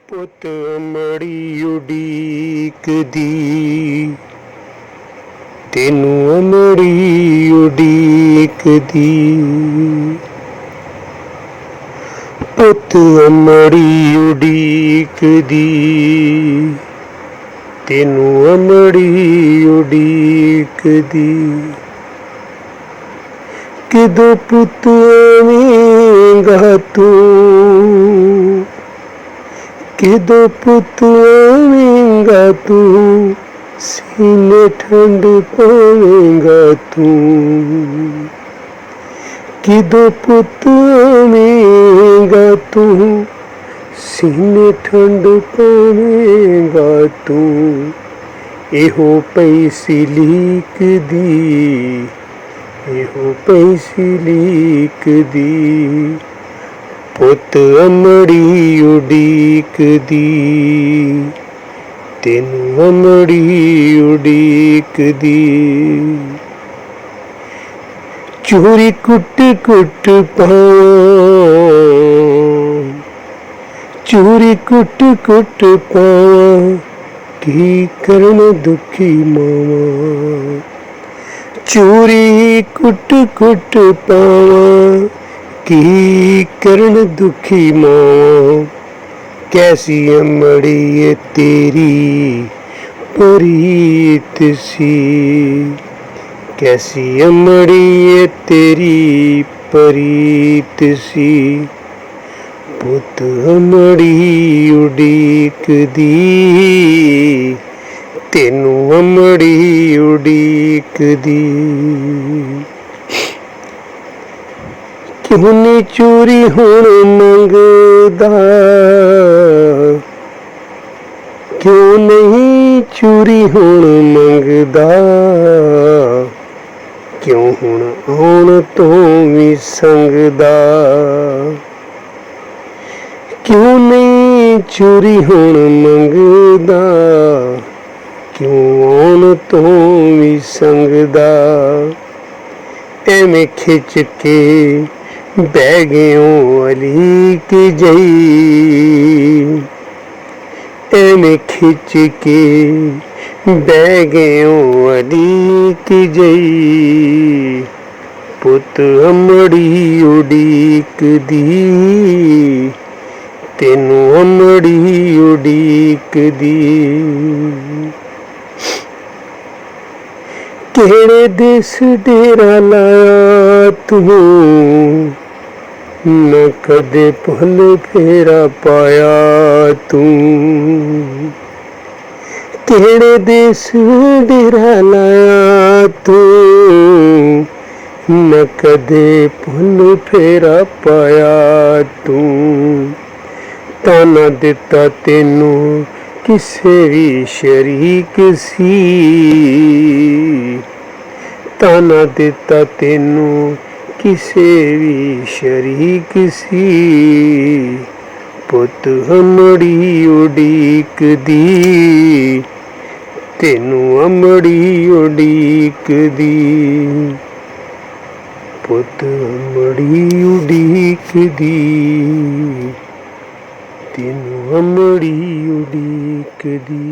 ਪੁੱਤ ਅਮੜੀ ਉਡੀਕਦੀ, ਤੈਨੂੰ ਅਮੜੀ ਉਡੀਕਦੀ। ਪੁੱਤ ਅਮੜੀ ਉਡੀਕਦੀ, ਤੈਨੂੰ ਅਮੜੀ ਉਡੀਕਦੀ। ਕਿਦੋਂ ਪੁੱਤ ਆਵੇਂਗਾ ਤੂੰ, ਕਿਦੋਂ ਪੁੱਤ ਆਵੇਂਗਾ ਤੂੰ, ਸੀਨੇ ਠੰਡ ਪਾਵੇਂਗਾ ਤੂੰ। ਕਿਦੋਂ ਪੁੱਤ ਆਵੇਂਗਾ ਤੂੰ, ਸੀਨੇ ਠੰਡ ਪਾਵੇਂਗਾ ਤੂੰ। ਇਹੋ ਪਈ ਸੀ ਲੀਕਦੀ, ਇਹੋ ਪਈ ਸੀ ਲੀਕਦੀ। ਪੁੱਤ ਅਮੜੀ ਉਡੀਕਦੀ, ਤੈਨੂੰ ਅਮੜੀ ਉਡੀਕਦੀ। ਚੋਰੀ ਕੁੱਟ ਕੁੱਟ ਪਾਵਾਂ, ਚੋਰੀ ਕੁੱਟ ਕੁੱਟ ਪਾਵਾਂ, ਕੀ ਕਰਨ ਦੁਖੀ ਮਾਵਾਂ। ਚੋਰੀ ਕੁੱਟ ਕੁੱਟ ਪਾਵਾਂ, ਕੀ ਕਰਨ ਦੁਖੀ ਮਾਵਾਂ। ਕੈਸੀ ਅਮੜੀ ਏ ਤੇਰੀ ਪ੍ਰੀਤ ਸੀ, ਕੈਸੀ ਅਮੜੀ ਏ ਤੇਰੀ ਪ੍ਰੀਤ ਸੀ। ਪੁੱਤ ਅਮੜੀ ਉਡੀਕਦੀ, ਤੈਨੂੰ ਅਮੜੀ ਉਡੀਕਦੀ। ਕਿਉਂ ਨੀ ਚੋਰੀ ਹੁਣ ਮੰਗਦਾ, ਕਿਉਂ ਨਹੀਂ ਚੋਰੀ ਹੁਣ ਮੰਗਦਾ। ਕਿਉਂ ਹੁਣ ਆਉਣ ਤੋਂ ਵੀ ਸੰਗਦਾ, ਕਿਉਂ ਨਹੀਂ ਚੋਰੀ ਹੁਣ ਮੰਗਦਾ। ਕਿਉਂ ਆਉਣ ਤੋਂ ਵੀ ਸੰਗਦਾ। ਐਵੇਂ ਖਿੱਚ ਕੇ ਬਹਿ ਗਿਓ ਅਲੀਕ ਜਈ, ਐਵੇਂ ਖਿੱਚ ਕੇ ਬਹਿ ਗਿਓ ਅਲੀਕ ਜਈ। ਪੁੱਤ ਅਮੜੀ ਉਡੀਕਦੀ, ਤੈਨੂੰ ਅਮੜੀ ਉਡੀਕਦੀ। ਕਿਹੜੇ ਦੇਸ ਡੇਰਾ ਲਾਇਆ ਤੂੰ, ਨਾ ਕਦੇ ਭੁੱਲ ਫੇਰਾ ਪਾਇਆ ਤੂੰ। ਕਿਹੜੇ ਦੇਸ ਡੇਰਾ ਲਾਇਆ ਤੂੰ, ਨਾ ਕਦੇ ਭੁੱਲ ਫੇਰਾ ਪਾਇਆ ਤੂੰ। ਤਾਨਾ ਦਿੱਤਾ ਤੈਨੂੰ ਕਿਸੇ ਵੀ ਸ਼ਰੀਕ ਸੀ, ਤਾਨਾ ਦਿੱਤਾ ਤੈਨੂੰ ਕਿਸੇ ਵੀ ਸ਼ਰੀਕ ਸੀ। ਪੁੱਤ ਅਮੜੀ ਉਡੀਕਦੀ, ਤੈਨੂੰ ਅਮੜੀ ਉਡੀਕਦੀ। ਪੁੱਤ ਅਮੜੀ ਉਡੀਕਦੀ, ਤੈਨੂੰ ਅਮੜੀ ਉਡੀਕਦੀ।